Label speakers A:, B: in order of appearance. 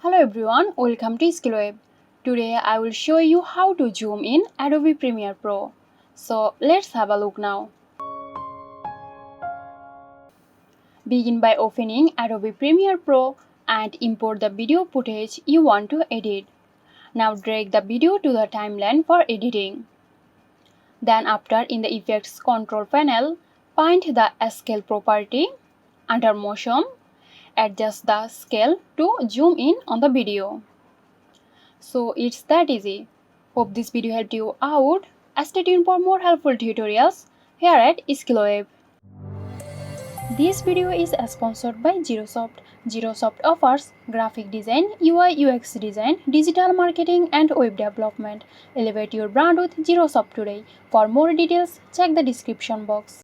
A: Hello everyone, welcome to SkillWeb. Today I will show you how to zoom in Adobe Premiere Pro. So let's have a look now. Begin by opening Adobe Premiere Pro and import the video footage you want to edit. Now drag the video to the timeline for editing. Then after in the Effects control panel, find the Scale property. Under Motion, adjust the scale to zoom in on the video. So it's that easy. Hope this video helped you out. Stay tuned for more helpful tutorials here at SkillWeb. This video is sponsored by Zerosoft. Zerosoft offers graphic design, UI UX design, digital marketing and web development. Elevate your brand with Zerosoft today. For more details, check the description box.